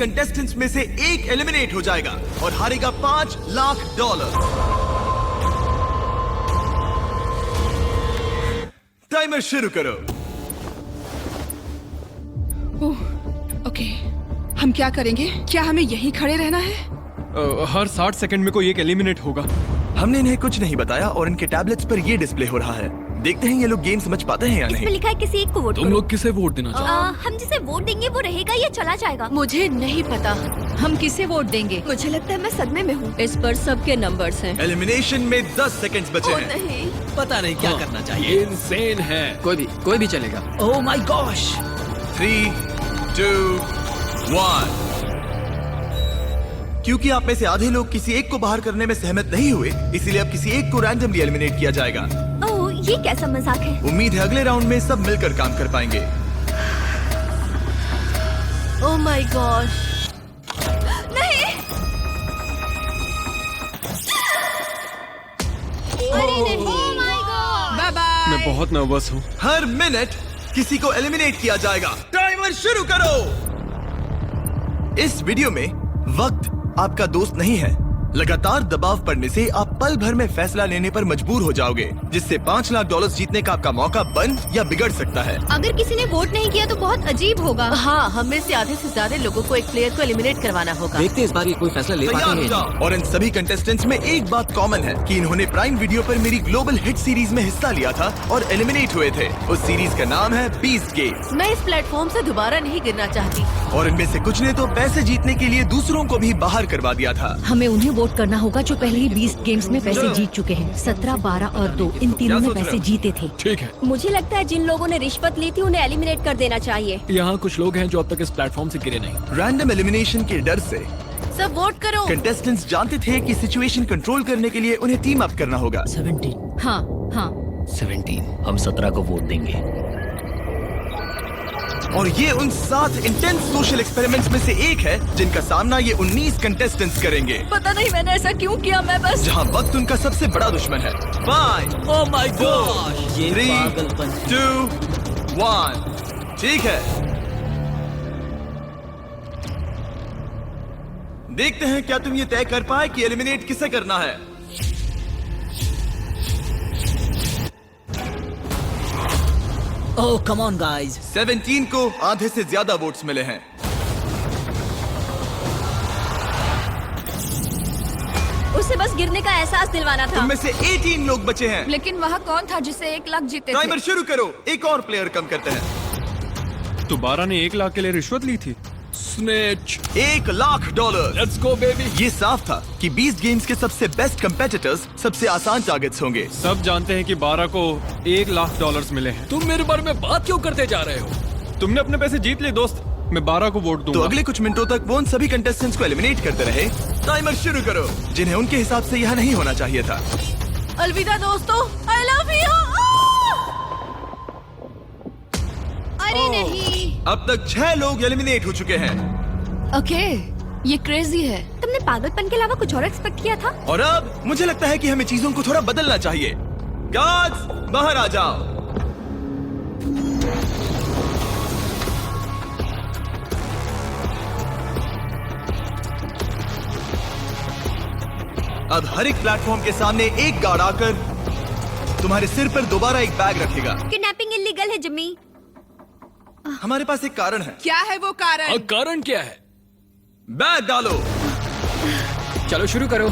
Contestants में से एक एलिमिनेट हो जाएगा और हारेगा $5 लाख। टाइमर शुरू करो। ओके, हम क्या करेंगे? क्या हमें यहीं खड़े रहना है? हर 60 सेकंड में कोई एक एलिमिनेट होगा। हमने इन्हें कुछ नहीं बताया और इनके टैबलेट्स पर ये डिस्प्ले हो रहा है। देखते हैं ये लोग गेम समझ पाते हैं या इसमें नहीं। लिखा है किसी एक को वोट तुम करो। लोग किसे वोट देना चाहते हम जिसे वोट देंगे वो रहेगा या चला जाएगा? मुझे नहीं पता। हम किसे वोट देंगे? मुझे लगता है मैं सदमे में हूँ। इस पर सबके नंबर्स हैं। एलिमिनेशन में 10 सेकंड्स बचे हैं। नहीं, पता नहीं क्या करना हो? चाहिए। ये इंसेन है। कोई भी चलेगा। ओह माय गॉश। 3, 2, 1। क्योंकि आप में से आधे लोग किसी एक को बाहर करने में सहमत नहीं हुए, इसीलिए अब किसी एक को रैंडमली एलिमिनेट किया जाएगा। ओह ये कैसा मजाक है? उम्मीद है अगले राउंड में सब मिलकर काम कर पाएंगे। Oh my gosh. नहीं। अरे नहीं। Oh my God. Bye bye. मैं बहुत नर्वस हूँ। हर मिनट किसी को एलिमिनेट किया जाएगा। टाइमर शुरू करो। इस वीडियो में वक्त आपका दोस्त नहीं है। लगातार दबाव पड़ने से आप पल भर में फैसला लेने पर मजबूर हो जाओगे, जिससे $5 लाख जीतने का आपका मौका बन या बिगड़ सकता है। अगर किसी ने वोट नहीं किया तो बहुत अजीब होगा। हाँ, हम में से आधे से ज्यादा लोगों को एक प्लेयर को एलिमिनेट करवाना होगा। देखते हैं इस बार ये कोई फैसला ले तैयार पाते हो हैं। जाओ। और इन सभी कंटेस्टेंट्स में एक बात कॉमन है कि इन्होंने प्राइम वीडियो पर मेरी ग्लोबल हिट सीरीज में हिस्सा लिया था और एलिमिनेट हुए थे। उस सीरीज का नाम है बीस्ट गेम्स। मैं इस प्लेटफॉर्म से दोबारा नहीं गिरना चाहती। और इनमें से कुछ ने तो पैसे जीतने के लिए दूसरों को भी बाहर करवा दिया था। हमें उन्हें वोट करना होगा जो पहले ही 20 गेम्स में पैसे जीत चुके हैं। 17, 12 और 2 इन तीनों क्या ने सोच रहे पैसे हो? जीते थे। ठीक है। मुझे लगता है जिन लोगों ने रिश्वत ली थी उन्हें एलिमिनेट कर देना चाहिए। यहाँ कुछ लोग हैं जो अब तक इस प्लेटफॉर्म से गिरे नहीं। रैंडम एलिमिनेशन के डर से सब वोट करो। कंटेस्टेंट्स जानते थे कि सिचुएशन कंट्रोल करने के लिए उन्हें टीम अप करना होगा। 17। हाँ हाँ। 17। हम 17 को वोट देंगे। और ये उन 7 इंटेंस सोशल एक्सपेरिमेंट्स में से एक है जिनका सामना ये 19 कंटेस्टेंट्स करेंगे, पता नहीं मैंने ऐसा क्यों किया। मैं बस जहां वक्त उनका सबसे बड़ा दुश्मन है। 5, ओह माय गॉश। ये 3, पागलपन। 2, 1। ठीक है, देखते हैं क्या तुम ये तय कर पाए कि एलिमिनेट किसे करना है। ओह कम ऑन गाइस। 17 को आधे से ज्यादा वोट्स मिले हैं। उसे बस गिरने का एहसास दिलवाना था। तुम में से 18 लोग बचे हैं। लेकिन वहाँ कौन था जिससे 1 लाख जीते टाइमर थे? शुरू करो। एक और प्लेयर कम करते हैं। तो 12 ने 1 लाख के लिए रिश्वत ली थी। Snatch. $1 lakh. Let's go baby. ये साफ था कि 20 गेम्स के सबसे बेस्ट कंपेटिटर्स सबसे आसान टारगेट्स होंगे। सब जानते हैं कि 12 को $1 लाख मिले हैं। तुम मेरे बारे में बात क्यों करते जा रहे हो? तुमने अपने पैसे जीत लिए दोस्त। मैं 12 को वोट तो दूंगा। अगले कुछ मिनटों तक वो उन सभी कंटेस्टेंट्स को एलिमिनेट करते रहे। टाइमर शुरू करो, जिन्हें उनके हिसाब से यह नहीं होना चाहिए था। अलविदा दोस्तों। I love you. अरे नहीं। अब तक 6 लोग एलिमिनेट हो चुके हैं ओके, ये क्रेजी है। तुमने पागलपन के अलावा कुछ और एक्सपेक्ट किया था? और अब मुझे लगता है कि हमें चीजों को थोड़ा बदलना चाहिए। गार्ड्स बाहर आ जाओ। अब हर एक प्लेटफॉर्म के सामने एक गार्ड आकर तुम्हारे सिर पर दोबारा एक बैग रखेगा। किडनैपिंग इलीगल है जिम्मी। हमारे पास एक कारण है। क्या है वो कारण? कारण क्या है? बैग डालो। चलो शुरू करो।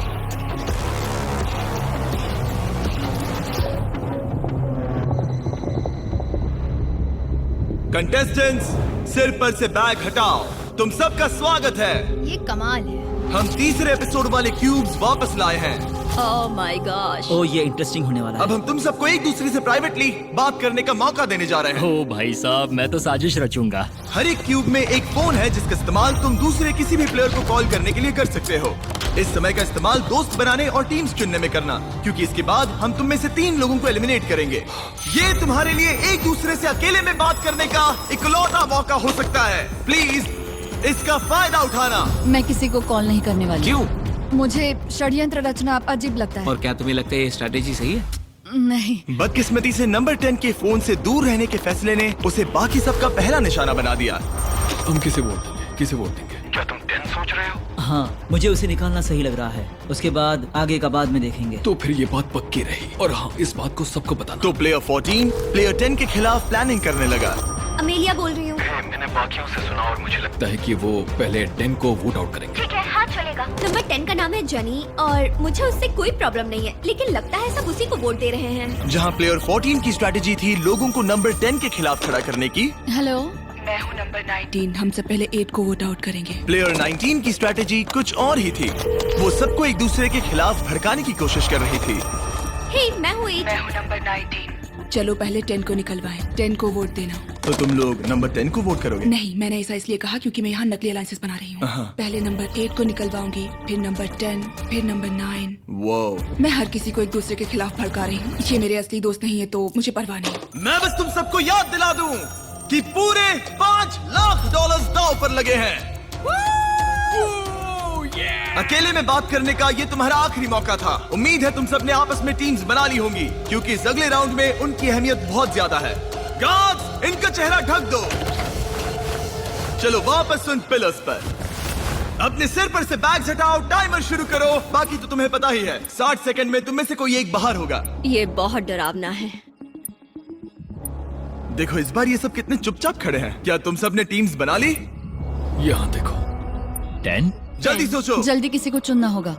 कंटेस्टेंट्स सिर पर से बैग हटाओ। तुम सबका स्वागत है। ये कमाल है। हम तीसरे एपिसोड वाले क्यूब्स वापस लाए हैं। ओह माय गॉश। ओह ये इंटरेस्टिंग होने वाला अब है। हम तुम सबको एक दूसरे से प्राइवेटली बात करने का मौका देने जा रहे हैं। ओ भाई साहब, मैं तो साजिश रचूंगा। हर एक क्यूब में एक फोन है जिसका इस्तेमाल तुम दूसरे किसी भी प्लेयर को कॉल करने के लिए कर सकते हो। इस समय का इस्तेमाल दोस्त बनाने और टीम्स चुनने में करना, क्योंकि इसके बाद हम तुम में से 3 लोगों को एलिमिनेट करेंगे। ये तुम्हारे लिए एक दूसरे से अकेले में बात करने का इकलौता मौका हो सकता है। प्लीज इसका फायदा उठाना। मैं किसी को कॉल नहीं करने वाली। क्यों? मुझे षड्यंत्र रचना अजीब लगता है। और क्या तुम्हें लगता है ये स्ट्रेटेजी सही है? नहीं। बदकिस्मती से नंबर 10 के फोन से दूर रहने के फैसले ने उसे बाकी सबका पहला निशाना बना दिया। हम किसे वोट देंगे? किसे वोट देंगे? क्या तुम 10 सोच रहे हो? हाँ, मुझे उसे निकालना सही लग रहा है। उसके बाद आगे का बाद में देखेंगे। तो फिर ये बात पक्की रही, और हाँ, इस बात को सबको बताना। तो प्लेयर 14 प्लेयर 10 के खिलाफ प्लानिंग करने लगा। अमेलिया बोल रही हूँ। मैंने बाकियों से सुना और मुझे लगता लगता है कि वो पहले 10 को वोट आउट करेंगे। ठीक है, हाँ चलेगा। नंबर 10 का नाम है जनी और मुझे उससे कोई प्रॉब्लम नहीं है, लेकिन लगता है सब उसी को वोट दे रहे हैं। जहां प्लेयर 14 की स्ट्रैटेजी थी लोगों को नंबर 10 के खिलाफ खड़ा करने की, हेलो, मैं हूँ नंबर 19। हम सब पहले 8 को वोट आउट करेंगे। प्लेयर 19 की स्ट्रैटेजी कुछ और ही थी। वो सबको एक दूसरे के खिलाफ भड़काने की कोशिश कर रही थी। हे, मैं हूँ 8। मैं हूँ नंबर 19। चलो पहले 10 को निकलवाएं। 10 को वोट देना। तो तुम लोग नंबर 10 को वोट करोगे? नहीं, मैंने ऐसा इसलिए कहा क्योंकि मैं यहाँ नकली अलायंसेस बना रही हूँ। पहले नंबर 8 को निकलवाऊंगी, फिर नंबर 10, फिर नंबर 9। वो मैं हर किसी को एक दूसरे के खिलाफ भड़का रही हूँ। ये मेरे असली दोस्त नहीं है तो मुझे परवाह नहीं। मैं बस तुम सबको याद दिला दूं कि पूरे $5 लाख दांव पर लगे हैं। अकेले में बात करने का ये तुम्हारा आखिरी मौका था। उम्मीद है तुम सबने आपस में टीम्स बना ली होंगी, क्योंकि इस अगले राउंड में उनकी अहमियत बहुत ज्यादा है। गार्ड्स, इनका चेहरा ढक दो। चलो वापस उन पिलर्स पर। अपने सिर पर से बैग्स हटाओ, टाइमर शुरू करो। बाकी तो तुम्हें पता ही है, 60 सेकंड में तुम में से कोई एक बाहर होगा। ये बहुत डरावना है। देखो इस बार ये सब कितने चुपचाप खड़े हैं। क्या तुम सब ने टीम्स बना ली? यहाँ देखो। 10? जल्दी सोचो। जल्दी किसी को चुनना होगा।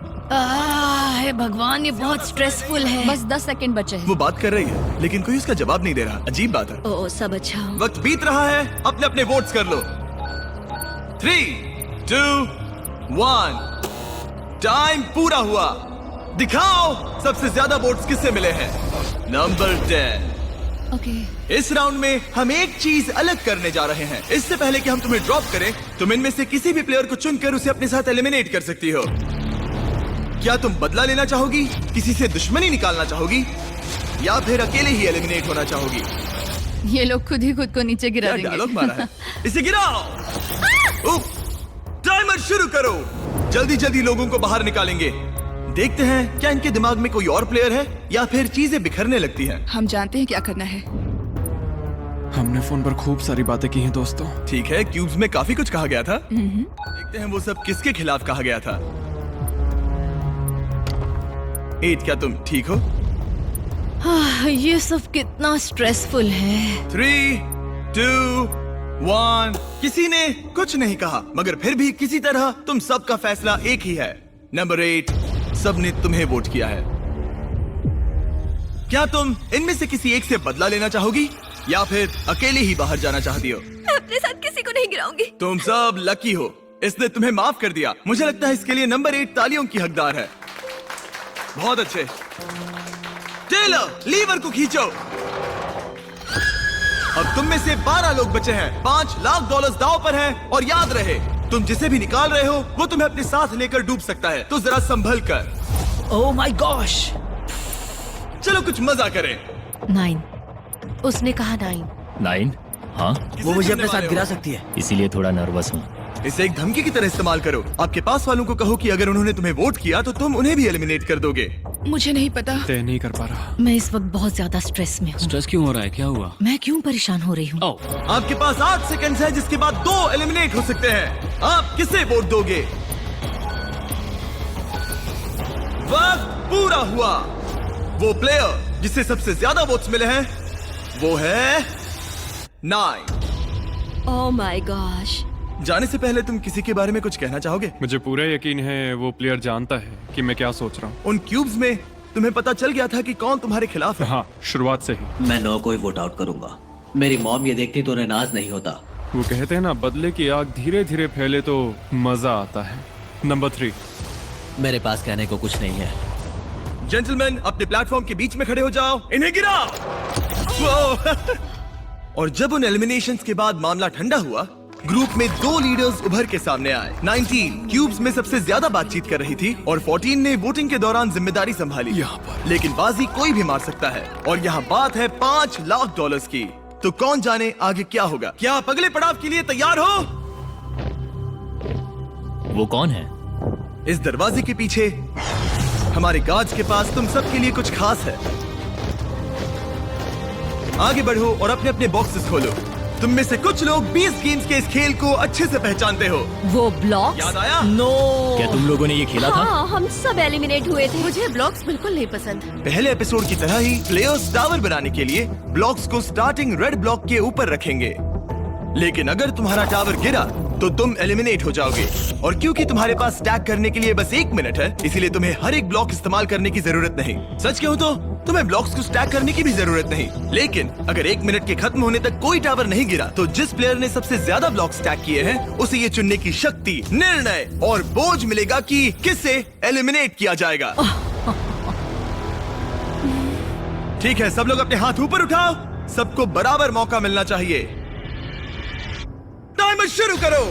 हे भगवान, ये बहुत स्ट्रेसफुल है। बस 10 सेकंड बचे हैं। वो बात कर रही है लेकिन कोई उसका जवाब नहीं दे रहा। अजीब बात है। ओ, सब अच्छा हो। वक्त बीत रहा है, अपने अपने वोट्स कर लो। 3, 2, 1। टाइम पूरा हुआ। दिखाओ सबसे ज्यादा वोट्स किससे मिले हैं। नंबर 10। ओके। इस राउंड में हम एक चीज अलग करने जा रहे हैं। इससे पहले कि हम तुम्हें ड्रॉप करें, तुम इनमें से किसी भी प्लेयर को चुनकर उसे अपने साथ एलिमिनेट कर सकती हो। क्या तुम बदला लेना चाहोगी, किसी से दुश्मनी निकालना चाहोगी, या फिर अकेले ही एलिमिनेट होना चाहोगी? ये लोग खुद ही खुद को नीचे गिरा क्या देंगे। डायलॉग मारा है। इसे गिराओ। टाइमर शुरू करो। जल्दी जल्दी लोगों को बाहर निकालेंगे। देखते हैं क्या इनके दिमाग में कोई और प्लेयर है या फिर चीजें बिखरने लगती हैं। हम जानते हैं क्या करना है। हमने फोन पर खूब सारी बातें की हैं दोस्तों। ठीक है, क्यूब्स में काफी कुछ कहा गया था। देखते हैं वो सब किसके खिलाफ कहा गया था। 8, क्या तुम ठीक हो? ये सब कितना स्ट्रेसफुल है। 3, 2, 1। किसी ने कुछ नहीं कहा, मगर फिर भी किसी तरह तुम सबका फैसला एक ही है। नंबर 8, सबने तुम्हें वोट किया है। क्या तुम इनमें से किसी एक से बदला लेना चाहोगी या फिर अकेले ही बाहर जाना चाहती हो? मैं अपने साथ किसी को नहीं गिराऊंगी। तुम सब लकी हो, इसने तुम्हें माफ कर दिया। मुझे लगता है इसके लिए नंबर 8 तालियों की हकदार है। बहुत अच्छे। टेलर, लीवर को खींचो। अब तुम में से 12 लोग बचे हैं। $5 लाख दांव पर हैं और याद रहे, तुम जिसे भी निकाल रहे हो वो तुम्हें अपने साथ लेकर डूब सकता है, तो जरा संभल कर। ओह माय गॉश। चलो कुछ मजा करें। 9। उसने कहा 9। 9? हाँ, वो मुझे अपने साथ गिरा सकती है। इसीलिए थोड़ा नर्वस हूँ। इसे एक धमकी की तरह इस्तेमाल करो। आपके पास वालों को कहो कि अगर उन्होंने तुम्हें वोट किया तो तुम उन्हें भी एलिमिनेट कर दोगे। मुझे नहीं पता। तय नहीं कर पा रहा। मैं इस वक्त बहुत ज्यादा स्ट्रेस में हूँ। स्ट्रेस क्यों हो रहा है? क्या हुआ? मैं क्यों परेशान हो रही हूँ? आपके पास 8 सेकंड है, जिसके बाद 2 एलिमिनेट हो सकते हैं। आप किसे वोट दोगे? वक्त पूरा हुआ। वो प्लेयर जिसे सबसे ज्यादा वोट्स मिले हैं वो है 9। ओह माय गॉश। जाने से पहले तुम किसी के बारे में कुछ कहना चाहोगे? मुझे पूरा यकीन है वो प्लेयर जानता है कि मैं क्या सोच रहा हूँ। उन क्यूब्स में तुम्हें पता चल गया था कि कौन तुम्हारे खिलाफ है। हाँ, शुरुआत से ही। मैं 9 को ही वोट आउट करूंगा। मेरी मॉम ये देखती तो उन्हें नाज नहीं होता। वो कहते हैं ना, बदले की आग धीरे धीरे फैले तो मजा आता है। नंबर 3। मेरे पास कहने को कुछ नहीं है। जेंटलमैन, अपने प्लेटफॉर्म के बीच में खड़े हो जाओ। इन्हें गिराओ। वो। और जब उन एलिमिनेशंस के बाद मामला ठंडा हुआ, ग्रुप में 2 लीडर्स उभर के सामने आए। 19 क्यूब्स में सबसे ज्यादा बातचीत कर रही थी और 14 ने वोटिंग के दौरान जिम्मेदारी संभाली। यहाँ पर लेकिन बाजी कोई भी मार सकता है और यहाँ बात है $5 लाख की। तो कौन जाने आगे क्या होगा। क्या आप अगले पड़ाव के लिए तैयार हो? वो कौन है? इस दरवाजे के पीछे हमारे गार्ड्स के पास तुम सबके लिए कुछ खास है। आगे बढ़ो और अपने अपने बॉक्सेस खोलो। तुम में से कुछ लोग 20 गेम्स के इस खेल को अच्छे से पहचानते हो। वो ब्लॉक याद आया? नो क्या तुम लोगों ने ये खेला था? हाँ, हम सब एलिमिनेट हुए थे। मुझे ब्लॉक्स बिल्कुल नहीं पसंद। पहले एपिसोड की तरह ही प्लेयर्स टावर बनाने के लिए ब्लॉक्स को स्टार्टिंग रेड ब्लॉक के ऊपर रखेंगे, लेकिन अगर तुम्हारा टावर गिरा तो तुम एलिमिनेट हो जाओगे। और क्योंकि तुम्हारे पास स्टैक करने के लिए बस 1 मिनट है, इसीलिए तुम्हें हर एक ब्लॉक इस्तेमाल करने की जरूरत नहीं। सच कहूँ तो तुम्हें ब्लॉक्स को स्टैक करने की भी जरूरत नहीं। लेकिन अगर 1 मिनट के खत्म होने तक कोई टावर नहीं गिरा तो जिस प्लेयर ने सबसे ज्यादा ब्लॉक स्टैक किए हैं उसे ये चुनने की शक्ति, निर्णय और बोझ मिलेगा कि किसे एलिमिनेट किया जाएगा। ठीक है, सब लोग अपने हाथ ऊपर उठाओ। सबको बराबर मौका मिलना चाहिए। टाइमर शुरू करो।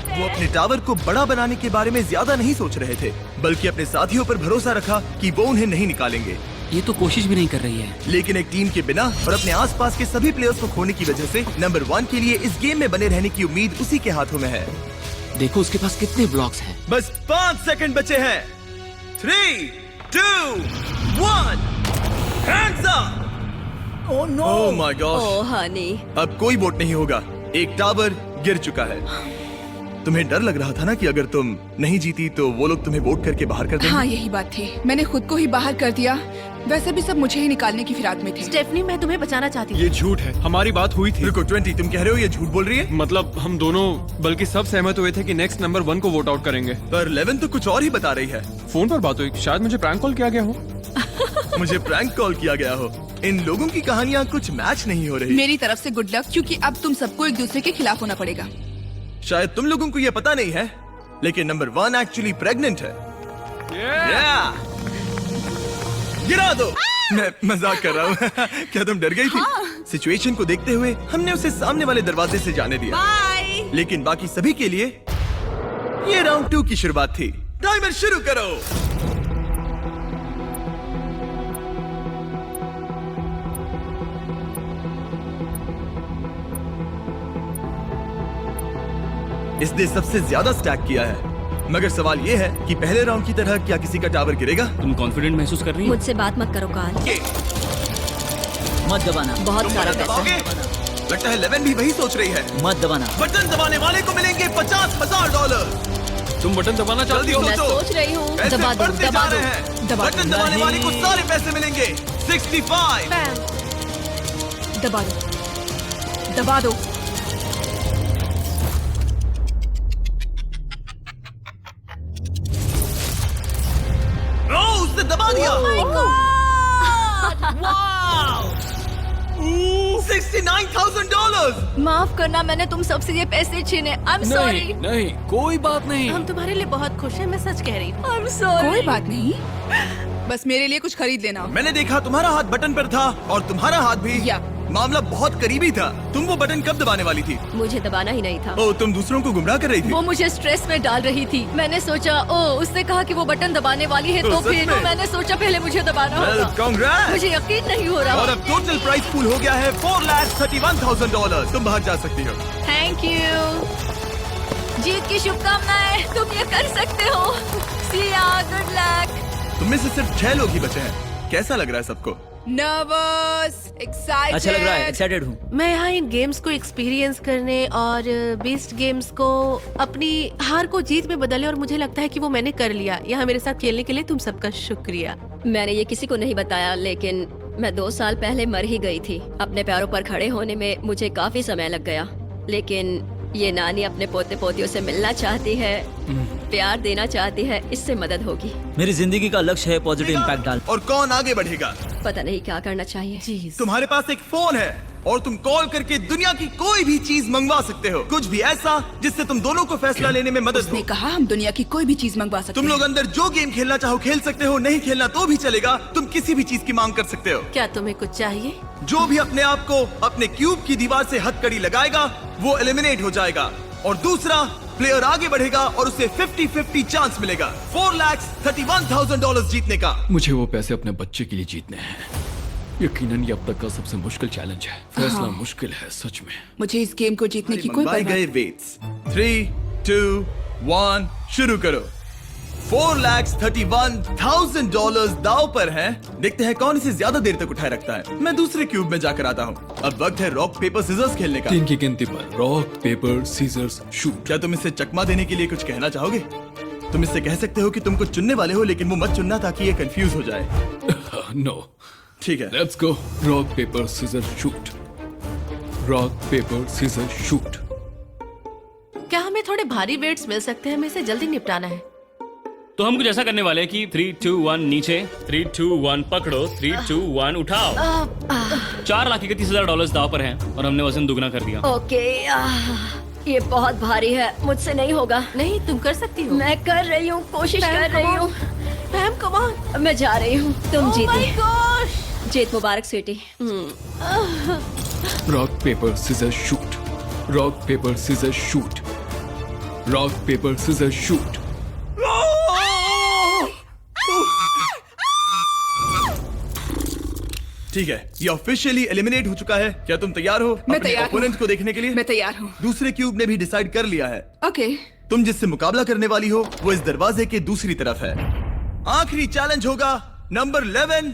वो अपने टावर को बड़ा बनाने के बारे में ज्यादा नहीं सोच रहे थे, बल्कि अपने साथियों पर भरोसा रखा कि वो उन्हें नहीं निकालेंगे। ये तो कोशिश भी नहीं कर रही है। लेकिन एक टीम के बिना और अपने आसपास के सभी प्लेयर्स को खोने की वजह से नंबर 1 के लिए इस गेम में बने रहने की उम्मीद उसी के हाथों में है। देखो उसके पास कितने ब्लॉक्स हैं। बस 5 सेकंड बचे हैं। 3, 2, 1, hands up. Oh no. Oh my God. Oh honey. अब कोई वोट नहीं होगा। एक टावर गिर चुका है। तुम्हें डर लग रहा था ना कि अगर तुम नहीं जीती तो वो लोग तुम्हें वोट करके बाहर कर देंगे। हाँ, यही बात थी। मैंने खुद को ही बाहर कर दिया। वैसे भी सब मुझे ही निकालने की फिराक में थे। स्टेफनी, मैं तुम्हें बचाना चाहती हूँ। ये झूठ है, हमारी बात हुई थी। रुको 20, तुम कह रहे हो ये झूठ बोल रही है? मतलब हम दोनों, बल्कि सब सहमत हुए थे कि नेक्स्ट नंबर 1 को वोट आउट करेंगे। पर 11 तो कुछ और ही बता रही है। फोन पर बात हुई, शायद मुझे प्रैंक कॉल किया गया हो। मुझे प्रैंक कॉल किया गया हो। इन लोगों की कहानियाँ कुछ मैच नहीं हो रही। मेरी तरफ से गुड लक, क्योंकि अब तुम सबको एक दूसरे के खिलाफ होना पड़ेगा। शायद तुम लोगों को ये पता नहीं है, लेकिन नंबर 1 एक्चुअली प्रेग्नेंट है। Yeah! गिरा दो। मैं मजाक कर रहा हूँ। क्या तुम डर गई थी? सिचुएशन को देखते हुए हमने उसे सामने वाले दरवाजे से जाने दिया। लेकिन बाकी सभी के लिए ये राउंड 2 की शुरुआत थी। टाइमर शुरू करो। इसने सबसे ज्यादा स्टैक किया है, मगर सवाल ये है कि पहले राउंड की तरह क्या किसी का टावर गिरेगा? तुम कॉन्फिडेंट महसूस कर रही हो? मुझसे बात मत करो काल। मत दबाना। बहुत तुम सारा बटन पैसा दबाओगे? लगता है 11 भी वही सोच रही है। मत दबाना। बटन दबाने वाले को मिलेंगे $50,000। तुम बटन दबाना चाहती जल्दी हो? मैं सोचो। सोच रही हूँ। पैसे दबा दो, बढ़ते दबा जा दो, रहे हैं। दबा दो। बटन दबाने वाले को सारे पैसे मिलेंगे। 65। दबा दो, दबा दो। ओह, उसने दबा दिया। $69,000। माफ करना, मैंने तुम सबसे ये पैसे छीने। I'm sorry। नहीं नहीं, कोई बात नहीं। हम तुम्हारे लिए बहुत खुश हैं, मैं सच कह रही हूँ। I'm sorry। कोई बात नहीं, बस मेरे लिए कुछ खरीद लेना। मैंने देखा तुम्हारा हाथ बटन पर था और तुम्हारा हाथ भी। या। मामला बहुत करीबी था। तुम वो बटन कब दबाने वाली थी? मुझे दबाना ही नहीं था। ओह, तुम दूसरों को गुमराह कर रही थी। वो मुझे स्ट्रेस में डाल रही थी। मैंने सोचा, ओ उसने कहा कि वो बटन दबाने वाली है, ओह, तो सच फिर में? मैंने सोचा पहले मुझे दबाना Well, होगा। congrats! मुझे यकीन नहीं हो रहा। और अब टोटल प्राइस पूल हो गया है $431,000। तुम बाहर जा सकती हो। Thank you. जीत की शुभकामनाएं। तुम ये कर सकते हो। See ya, good luck। तुम में से सिर्फ 6 लोग ही बचे हैं। कैसा लग रहा है सबको? Nervous, excited. अच्छा लग रहा है, एक्साइटेड हूँ। मैं यहाँ इन गेम्स को एक्सपीरियंस करने और बीस्ट गेम्स को अपनी हार को जीत में बदलने, और मुझे लगता है कि वो मैंने कर लिया। यहाँ मेरे साथ खेलने के लिए तुम सबका शुक्रिया। मैंने ये किसी को नहीं बताया, लेकिन मैं 2 साल पहले मर ही गई थी। अपने पैरों पर खड़े होने में मुझे काफी समय लग गया, लेकिन ये नानी अपने पोते पोतियों से मिलना चाहती है, प्यार देना चाहती है। इससे मदद होगी। मेरी जिंदगी का लक्ष्य है पॉजिटिव इम्पैक्ट डाल। और कौन आगे बढ़ेगा? पता नहीं क्या करना चाहिए। तुम्हारे पास एक फोन है और तुम कॉल करके दुनिया की कोई भी चीज मंगवा सकते हो। कुछ भी ऐसा जिससे तुम दोनों को फैसला लेने में मदद उसने हो। कहा हम दुनिया की कोई भी चीज मंगवा सकते तुम लोग हैं। अंदर जो गेम खेलना चाहो खेल सकते हो, नहीं खेलना तो भी चलेगा। तुम किसी भी चीज की मांग कर सकते हो। क्या तुम्हें कुछ चाहिए? जो भी अपने आप को अपने क्यूब की दीवार से हथकड़ी लगाएगा वो एलिमिनेट हो जाएगा, और दूसरा प्लेयर आगे बढ़ेगा और उसे 50-50 चांस मिलेगा $431,000 जीतने का। मुझे वो पैसे अपने बच्चे के लिए जीतने हैं। यकीनन ये अब तक का सबसे मुश्किल चैलेंज है। फैसला मुश्किल है सच में। मुझे इस गेम को जीतने की कोई मंगवाए परवाह गए वेट्स। 3, 2, 1 शुरू करो। $4,31,000 दाव पर हैं। देखते हैं कौन इसे ज्यादा देर तक उठाए रखता है। मैं दूसरे क्यूब में जाकर आता हूँ। अब वक्त है रॉक पेपर सीजर्स खेलने का। 3 की गिनती पर रॉक पेपर सीजर्स शूट। क्या तुम इसे चकमा देने के लिए कुछ कहना चाहोगे? तुम इससे कह सकते हो कि तुम कुछ चुनने वाले हो, लेकिन वो मत चुनना ताकि ये कंफ्यूज हो जाए। नो, ठीक है। Let's go. Rock paper scissor shoot. Rock paper scissor shoot. क्या हमें थोड़े भारी वेट्स मिल सकते हैं? हमें इसे जल्दी निपटाना है। तो हम कुछ ऐसा करने वाले हैं कि 3, 2, 1 नीचे, 3, 2, 1 पकड़ो, 3, 2, 1 उठाओ। $4,31,000 दाव पर हैं और हमने वजन दुगना कर दिया। ओके, ये बहुत भारी है, मुझसे नहीं होगा। नहीं, तुम कर सकती हो। मैं कर रही हूँ, कोशिश कर रही हूँ। Ma'am come on. मैं जा रही हूँ। तुम जीती। My gosh. जीत मुबारक sweetie. Rock paper scissor shoot. Rock paper scissor shoot. Rock paper scissor shoot. ठीक है, ये ऑफिशियली एलिमिनेट हो चुका है। क्या तुम तैयार हो मैं अपने तैयार हूँ। ओपोनेंट को देखने के लिए? मैं तैयार हूँ। दूसरे क्यूब ने भी डिसाइड कर लिया है। ओके। तुम जिससे मुकाबला करने वाली हो वो इस दरवाजे के दूसरी तरफ है। आखिरी चैलेंज होगा नंबर 11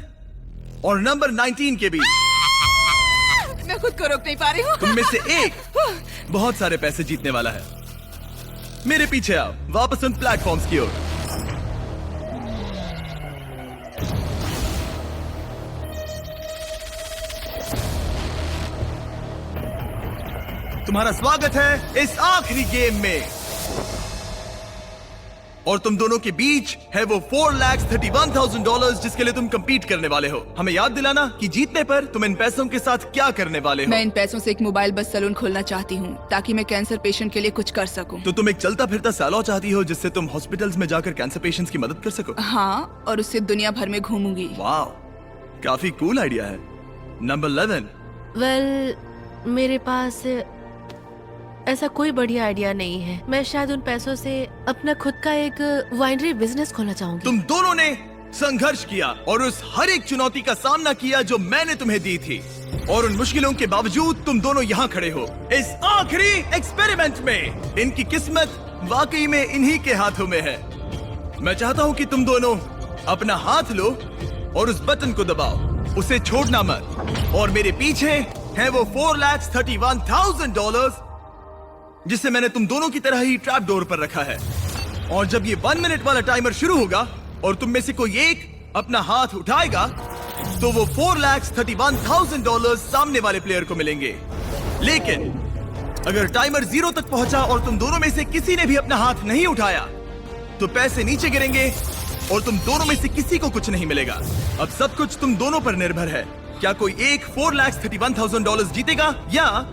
और नंबर 19 के बीच। मैं खुद को रोक नहीं पा रही हूँ। तुम में से एक बहुत सारे पैसे जीतने वाला है। मेरे पीछे आओ, वापस उन प्लेटफॉर्म्स की ओर। तुम्हारा स्वागत है इस आखिरी गेम में, और तुम दोनों के बीच है वो $4,31,000 जिसके लिए तुम compete करने वाले हो। हमें याद दिलाना कि जीतने पर तुम इन पैसों के साथ क्या करने वाले हो। मैं इन पैसों से एक मोबाइल बस सैलून खोलना चाहती हूँ ताकि मैं कैंसर पेशेंट के लिए कुछ कर सकूँ। तो तुम एक चलता फिरता सैलून चाहती हो जिससे तुम हॉस्पिटल्स में जाकर कैंसर पेशेंट्स की मदद कर सको। हाँ, और उससे दुनिया भर में घूमूंगी। वाह, काफी कूल आइडिया है। नंबर 11। वेल, मेरे पास ऐसा कोई बढ़िया आइडिया नहीं है। मैं शायद उन पैसों से अपना खुद का एक वाइनरी बिजनेस खोलना चाहूंगी। तुम दोनों ने संघर्ष किया और उस हर एक चुनौती का सामना किया जो मैंने तुम्हें दी थी, और उन मुश्किलों के बावजूद तुम दोनों यहाँ खड़े हो इस आखिरी एक्सपेरिमेंट में। इनकी किस्मत वाकई में इन्हीं के हाथों में है। मैं चाहता हूँ कि तुम दोनों अपना हाथ लो और उस बटन को दबाओ, उसे छोड़ना मत। और मेरे पीछे है वो $4,31,000 जिसे मैंने तुम दोनों की तरह ही ट्रैप डोर पर रखा है। और जब ये 1 मिनट वाला टाइमर शुरू होगा और तुम में से कोई एक अपना हाथ उठाएगा तो वो $4,31,000 सामने वाले प्लेयर को मिलेंगे। लेकिन अगर टाइमर 0 तक पहुंचा और तुम दोनों में से किसी ने भी अपना हाथ नहीं उठाया तो पैसे नीचे गिरेंगे और तुम दोनों में से किसी को कुछ नहीं मिलेगा। अब सब कुछ तुम दोनों पर निर्भर है। क्या कोई एक $4,31,000 जीतेगा या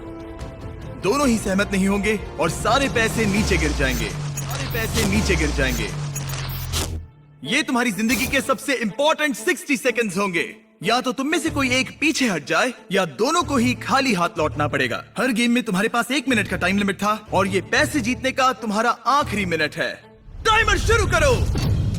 दोनों ही सहमत नहीं होंगे और सारे पैसे नीचे गिर जाएंगे। सारे पैसे नीचे गिर जाएंगे। ये तुम्हारी जिंदगी के सबसे इंपॉर्टेंट 60 सेकंड्स होंगे। या तो तुम में से कोई एक पीछे हट जाए या दोनों को ही खाली हाथ लौटना पड़ेगा। हर गेम में तुम्हारे पास 1 मिनट का टाइम लिमिट था और ये पैसे जीतने का तुम्हारा आखिरी मिनट है। टाइमर शुरू करो।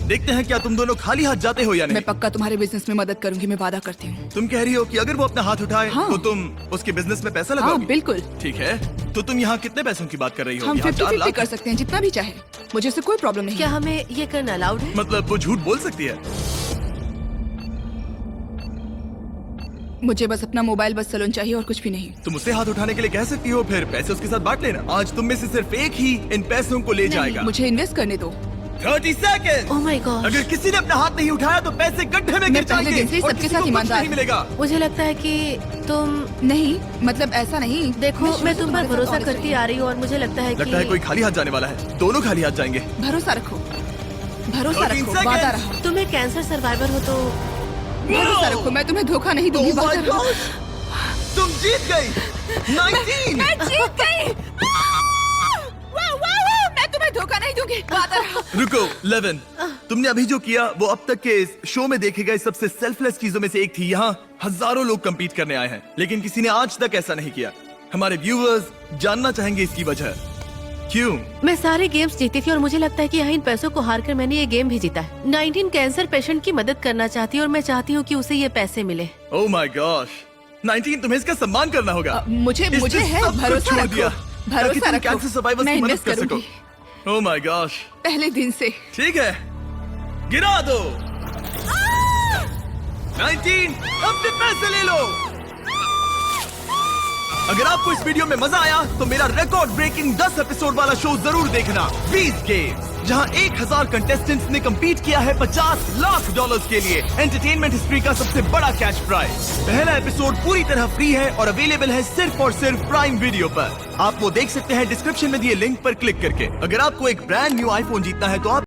देखते हैं क्या तुम दोनों खाली हाथ जाते हो या नहीं। मैं पक्का तुम्हारे बिजनेस में मदद करूंगी, मैं वादा करती हूँ। तुम कह रही हो कि अगर वो अपना हाथ उठाए हाँ। तो तुम उसके बिजनेस में पैसा हाँ, लगाओगी? बिल्कुल। ठीक है, तो तुम यहाँ कितने पैसों की बात कर रही हो? हम यहाँ 4 50-50 लाख कर सकते हैं, जितना भी चाहे। मुझे इससे कोई प्रॉब्लम नहीं क्या है। हमें ये करना अलाउड है? मतलब वो झूठ बोल सकती है। मुझे बस अपना मोबाइल बस सैलून चाहिए और कुछ भी नहीं। तुम उसे हाथ उठाने के लिए कह सकती हो, फिर पैसे उसके साथ बांट लेना। आज तुम में से सिर्फ एक ही इन पैसों को ले जाएगा। मुझे इन्वेस्ट करने दो। 30 सेकंड। Oh my God. अगर किसी ने अपना हाथ नहीं उठाया तो पैसे गड्ढे में गिर मैं पहले जाएंगे दिन से ही और सबके किसी साथ को कुछ ईमानदार नहीं हूँ। मिलेगा। मुझे लगता है कि तुम नहीं, मतलब ऐसा नहीं। देखो, मैं तुम पर तुम्हारे साथ भरोसा honest करती आ रही हूँ और मुझे लगता है लगता है कोई खाली हाथ जाने वाला है। दोनों खाली हाथ जाएंगे। भरोसा रखो, भरोसा 13 रखो, seconds। वादा रहा। तुम एक कैंसर सर्वाइवर हो तो भरोसा रखो, मैं तुम्हें धोखा नहीं दूंगी, Oh my वादा रहा। gosh! तुम जीत गई। 19। मैं जीत गई। मैं तुम्हें धोखा नहीं दूंगी, वादा रहा। रुको 11, तुमने अभी जो किया वो अब तक के इस शो में देखे गए सबसे सेल्फलेस चीजों में से एक थी। यहाँ हजारों लोग compete करने आए हैं लेकिन किसी ने आज तक ऐसा नहीं किया। हमारे व्यूअर्स जानना चाहेंगे इसकी वजह। क्यों? मैं सारे गेम्स जीती थी और मुझे लगता है कि यहाँ इन पैसों को हारकर मैंने ये गेम भी जीता है। 19 कैंसर पेशेंट की मदद करना चाहती हूँ और मैं चाहती हूँ कि उसे ये पैसे मिले। Oh my gosh! 19, तुम्हें इसका सम्मान करना होगा। मुझे इसने है सब कुछ भरोसा छोड़ रखो, दिया ताकि भरोसा तुम रखो। कैंसर सर्वाइवर्स मैं की मदद इन्वेस्ट कर सको। करूंगी Oh my gosh! पहले दिन से। ठीक है, गिरा दो। 19, अपने पैसे ले लो। अगर आपको इस वीडियो में मजा आया तो मेरा रिकॉर्ड ब्रेकिंग 10 एपिसोड वाला शो जरूर देखना, बीस्ट गेम्स, जहां 1000 कंटेस्टेंट्स ने कंपीट किया है $50 लाख के लिए एंटरटेनमेंट हिस्ट्री का सबसे बड़ा कैश प्राइज। पहला एपिसोड पूरी तरह फ्री है और अवेलेबल है सिर्फ और सिर्फ प्राइम वीडियो पर। आप वो देख सकते हैं डिस्क्रिप्शन में दिए लिंक पर क्लिक करके। अगर आपको एक ब्रांड न्यू आईफोन जीतना है तो आप